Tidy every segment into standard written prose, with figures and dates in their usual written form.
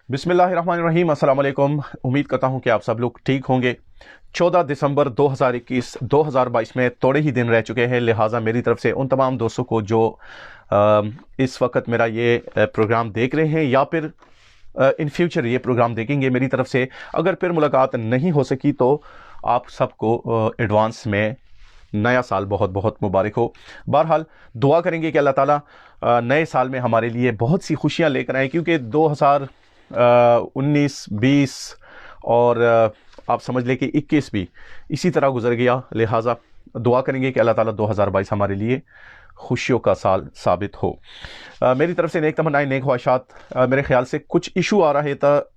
बिस्मिल्लाहिर्रहमानिर्रहीम। अस्सलाम वालेकुम। उम्मीद करता हूं कि आप सब लोग ठीक होंगे। 14 दिसंबर 2021 में थोड़े ही दिन रह चुके हैं, लिहाजा मेरी तरफ से उन तमाम दोस्तों को जो इस वक्त मेरा ये प्रोग्राम देख रहे हैं या फिर इन फ्यूचर ये प्रोग्राम देखेंगे, मेरी तरफ से अगर फिर मुलाकात नहीं हो सकी तो आप सबको एडवांस में नया साल बहुत बहुत मुबारक हो। बहरहाल दुआ करेंगे कि अल्लाह ताला नए साल में हमारे लिए बहुत सी खुशियां लेकर आए, क्योंकि 2019-20 और आप समझ लें कि 21 भी इसी तरह गुजर गया। लिहाजा दुआ करेंगे कि अल्लाह ताला 2022 हमारे लिए खुशियों का साल साबित हो। मेरी तरफ से नेक तमन्नाएं, नेक ख्वाहिशात। मेरे ख्याल से कुछ इशू आ रहा था,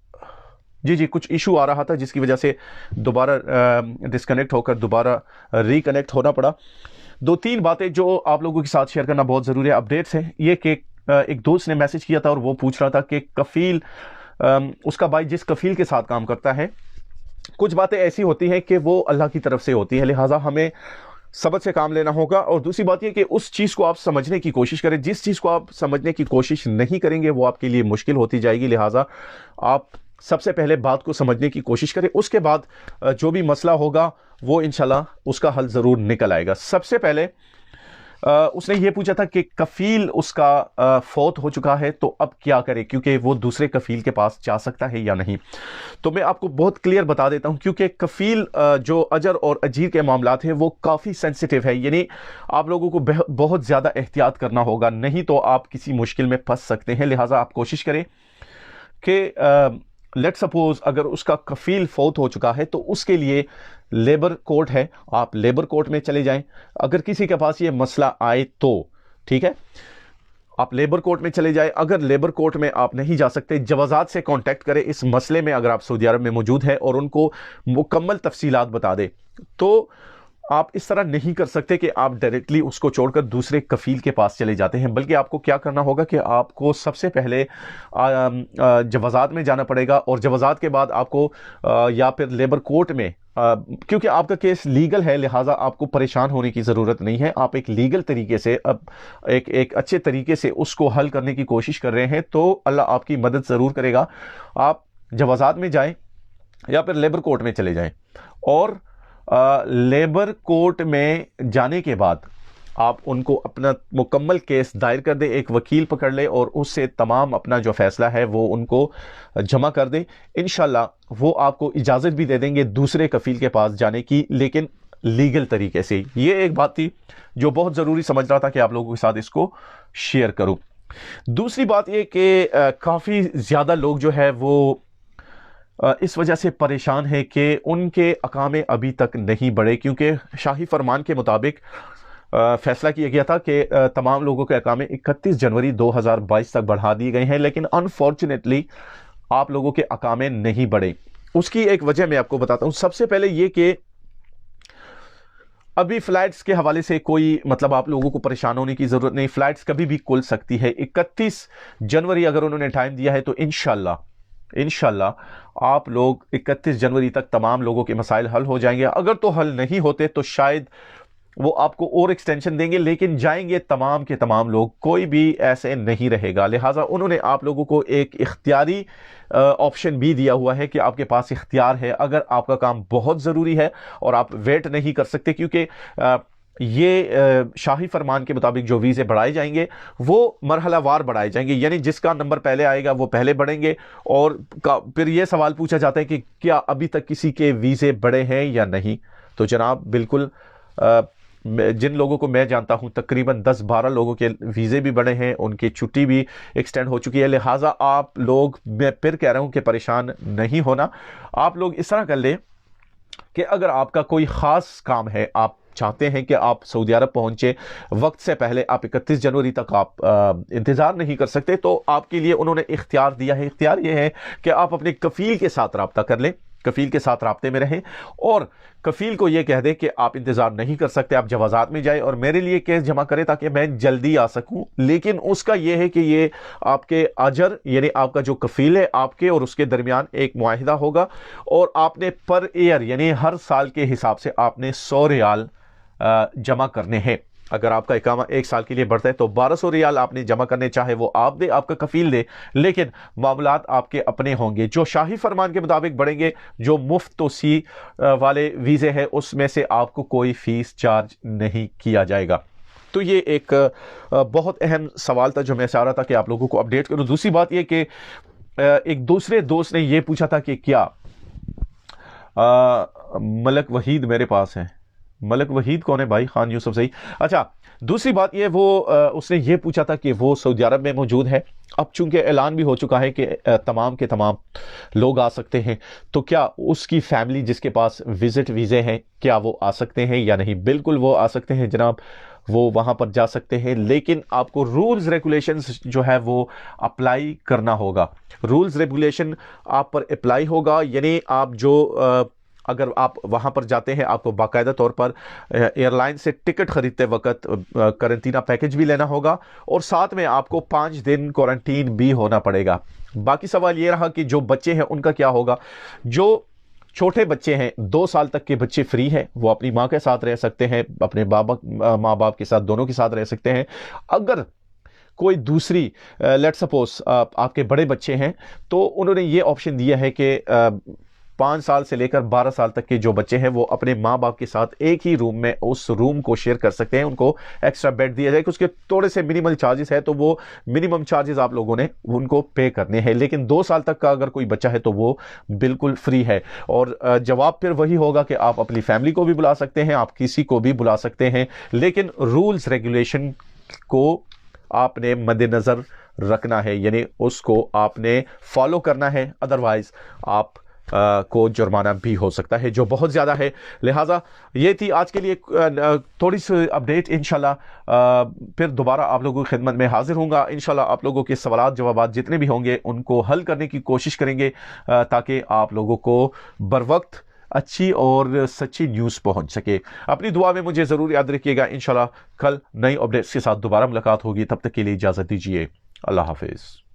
जी कुछ इशू आ रहा था जिसकी वजह से दोबारा डिस्कनेक्ट होकर दोबारा रिकनेक्ट होना पड़ा। 2-3 बातें जो आप लोगों के साथ शेयर करना बहुत ज़रूरी है। अपडेट्स हैं ये कि एक दोस्त ने मैसेज किया था और वो पूछ रहा था कि कफ़ील, उसका भाई जिस कफ़ील के साथ काम करता है, कुछ बातें ऐसी होती हैं कि वो अल्लाह की तरफ से होती हैं, लिहाजा हमें सबक से काम लेना होगा। और दूसरी बात यह कि उस चीज़ को आप समझने की कोशिश करें, जिस चीज़ को आप समझने की कोशिश नहीं करेंगे वो आपके लिए मुश्किल होती जाएगी। लिहाजा आप सबसे पहले बात को समझने की कोशिश करें, उसके बाद जो भी मसला होगा वो इंशाल्लाह उसका हल ज़रूर निकल आएगा। सबसे पहले उसने ये पूछा था कि कफ़ील उसका फौत हो चुका है तो अब क्या करे, क्योंकि वो दूसरे कफ़ील के पास जा सकता है या नहीं। तो मैं आपको बहुत क्लियर बता देता हूं, क्योंकि कफ़ील जो अजर और अजीर के मामलात हैं वो काफ़ी सेंसिटिव है, यानी आप लोगों को बहुत ज़्यादा एहतियात करना होगा, नहीं तो आप किसी मुश्किल में फंस सकते हैं। लिहाजा आप कोशिश करें कि लेट सपोज अगर उसका कफ़ील फौत हो चुका है तो उसके लिए लेबर कोर्ट है, आप लेबर कोर्ट में चले जाएं। अगर किसी के पास ये मसला आए तो ठीक है, आप लेबर कोर्ट में चले जाएं। अगर लेबर कोर्ट में आप नहीं जा सकते, जवाजात से कांटेक्ट करें इस मसले में, अगर आप सऊदी अरब में मौजूद हैं और उनको मुकम्मल तफसीलात बता दें। तो आप इस तरह नहीं कर सकते कि आप डायरेक्टली उसको छोड़कर दूसरे कफ़ील के पास चले जाते हैं, बल्कि आपको क्या करना होगा कि आपको सबसे पहले जवाजात में जाना पड़ेगा, और जवाजात के बाद आपको या फिर लेबर कोर्ट में, क्योंकि आपका केस लीगल है लिहाजा आपको परेशान होने की ज़रूरत नहीं है। आप एक लीगल तरीके से, अब एक अच्छे तरीके से उसको हल करने की कोशिश कर रहे हैं, तो अल्लाह आपकी मदद ज़रूर करेगा। आप जवाजात में जाएं या फिर लेबर कोर्ट में चले जाएं, और लेबर कोर्ट में जाने के बाद आप उनको अपना मुकम्मल केस दायर कर दें, एक वकील पकड़ ले और उससे तमाम अपना जो फैसला है वो उनको जमा कर दें। इंशाल्लाह वो आपको इजाज़त भी दे देंगे दूसरे कफ़ील के पास जाने की, लेकिन लीगल तरीके से। ये एक बात थी जो बहुत ज़रूरी समझ रहा था कि आप लोगों के साथ इसको शेयर करूँ। दूसरी बात ये कि काफ़ी ज़्यादा लोग जो है वो इस वजह से परेशान है कि उनके अकामे अभी तक नहीं बढ़े, क्योंकि शाही फरमान के मुताबिक फैसला किया गया था कि तमाम लोगों के अकामे 31 जनवरी 2022 तक बढ़ा दिए गए हैं, लेकिन अनफॉर्चुनेटली आप लोगों के अकामे नहीं बढ़े। उसकी एक वजह मैं आपको बताता हूं। सबसे पहले ये कि अभी फ्लाइट्स के हवाले से कोई मतलब आप लोगों को परेशान होने की ज़रूरत नहीं, फ्लाइट्स कभी भी खुल सकती है। 31 जनवरी अगर उन्होंने टाइम दिया है तो इंशाल्लाह आप लोग 31 जनवरी तक तमाम लोगों के मसाइल हल हो जाएंगे। अगर तो हल नहीं होते तो शायद वो आपको और एक्सटेंशन देंगे, लेकिन जाएंगे तमाम के तमाम लोग, कोई भी ऐसे नहीं रहेगा। लिहाजा उन्होंने आप लोगों को एक इख्तियारी ऑप्शन भी दिया हुआ है कि आपके पास इख्तियार है, अगर आपका काम बहुत ज़रूरी है और आप वेट नहीं कर सकते, क्योंकि ये शाही फरमान के मुताबिक जो वीज़े बढ़ाए जाएंगे वो मरहला वार बढ़ाए जाएंगे, यानी जिसका नंबर पहले आएगा वो पहले बढ़ेंगे। और फिर ये सवाल पूछा जाता है कि क्या अभी तक किसी के वीज़े बढ़े हैं या नहीं। तो जनाब बिल्कुल, जिन लोगों को मैं जानता हूं तकरीबन 10-12 लोगों के वीज़े भी बढ़े हैं, उनकी छुट्टी भी एक्सटेंड हो चुकी है। लिहाजा आप लोग, मैं फिर कह रहा हूं कि परेशान नहीं होना। आप लोग इस तरह कर लें कि अगर आपका कोई ख़ास काम है, आप चाहते हैं कि आप सऊदी अरब पहुंचे वक्त से पहले, आप 31 जनवरी तक आप इंतज़ार नहीं कर सकते, तो आपके लिए उन्होंने इख्तियार दिया है। इख्तियार ये है कि आप अपने कफ़ील के साथ रब्ता कर लें, कफ़ील के साथ राब्ते में रहें, और कफ़ील को ये कह दें कि आप इंतज़ार नहीं कर सकते, आप जवाजात में जाएं और मेरे लिए केस जमा करें ताकि मैं जल्दी आ सकूं। लेकिन उसका ये है कि ये आपके अजर, यानी आपका जो कफ़ील है आपके और उसके दरमियान एक मुआहिदा होगा, और आपने पर ईयर यानी हर साल के हिसाब से आपने 100 रियाल जमा करने हैं। اگر آپ کا اقامہ 1 سال کے لیے بڑھتا ہے تو 1200 ریال آپ نے جمع کرنے، چاہے وہ آپ دے، آپ کا کفیل دے، لیکن معاملات آپ کے اپنے ہوں گے۔ جو شاہی فرمان کے مطابق بڑھیں گے، جو مفت توسیع والے ویزے ہیں اس میں سے آپ کو کوئی فیس چارج نہیں کیا جائے گا۔ تو یہ ایک بہت اہم سوال تھا جو میں چاہ رہا تھا کہ آپ لوگوں کو اپڈیٹ کروں۔ دوسری بات یہ کہ ایک دوسرے دوست نے یہ پوچھا تھا کہ کیا ملک وحید میرے پاس ہے۔ ملک وحید کون ہے بھائی؟ خان یوسف صحیح۔ اچھا، دوسری بات یہ اس نے یہ پوچھا تھا کہ وہ سعودی عرب میں موجود ہے۔ اب چونکہ اعلان بھی ہو چکا ہے کہ تمام کے تمام لوگ آ سکتے ہیں، تو کیا اس کی فیملی جس کے پاس وزٹ ویزے ہیں کیا وہ آ سکتے ہیں یا نہیں؟ بالکل وہ آ سکتے ہیں جناب، وہ وہاں پر جا سکتے ہیں، لیکن آپ کو رولز ریگولیشنز جو ہے وہ اپلائی کرنا ہوگا۔ رولز ریگولیشن آپ پر اپلائی ہوگا، یعنی آپ جو اگر آپ وہاں پر جاتے ہیں آپ کو باقاعدہ طور پر ایئر لائن سے ٹکٹ خریدتے وقت کرنٹینہ پیکج بھی لینا ہوگا، اور ساتھ میں آپ کو 5 دن کوارنٹین بھی ہونا پڑے گا۔ باقی سوال یہ رہا کہ جو بچے ہیں ان کا کیا ہوگا۔ جو چھوٹے بچے ہیں، 2 سال تک کے بچے فری ہیں، وہ اپنی ماں کے ساتھ رہ سکتے ہیں، اپنے ماں باپ کے ساتھ، دونوں کے ساتھ رہ سکتے ہیں۔ اگر کوئی دوسری لیٹ سپوز آپ کے بڑے بچے ہیں تو انہوں نے یہ آپشن دیا ہے کہ 5 سال سے لے کر 12 سال تک کے جو بچے ہیں وہ اپنے ماں باپ کے ساتھ ایک ہی روم میں اس روم کو شیئر کر سکتے ہیں، ان کو ایکسٹرا بیڈ دیا جائے کہ اس کے تھوڑے سے منیمل چارجز ہے، تو وہ منیمم چارجز آپ لوگوں نے ان کو پے کرنے ہیں۔ لیکن 2 سال تک کا اگر کوئی بچہ ہے تو وہ بالکل فری ہے، اور جواب پھر وہی ہوگا کہ آپ اپنی فیملی کو بھی بلا سکتے ہیں، آپ کسی کو بھی بلا سکتے ہیں، لیکن رولز ریگولیشن کو آپ نے مد نظر رکھنا ہے، یعنی اس کو آپ نے فالو کرنا ہے، ادروائز آپ کو جرمانہ بھی ہو سکتا ہے جو بہت زیادہ ہے۔ لہٰذا یہ تھی آج کے لیے تھوڑی سی اپڈیٹ۔ انشاءاللہ پھر دوبارہ آپ لوگوں کی خدمت میں حاضر ہوں گا۔ انشاءاللہ آپ لوگوں کے سوالات جوابات جتنے بھی ہوں گے ان کو حل کرنے کی کوشش کریں گے تاکہ آپ لوگوں کو بروقت اچھی اور سچی نیوز پہنچ سکے۔ اپنی دعا میں مجھے ضرور یاد رکھیے گا۔ انشاءاللہ کل نئی اپڈیٹس کے ساتھ دوبارہ ملاقات ہوگی، تب تک کے لیے اجازت دیجیے۔ اللہ حافظ۔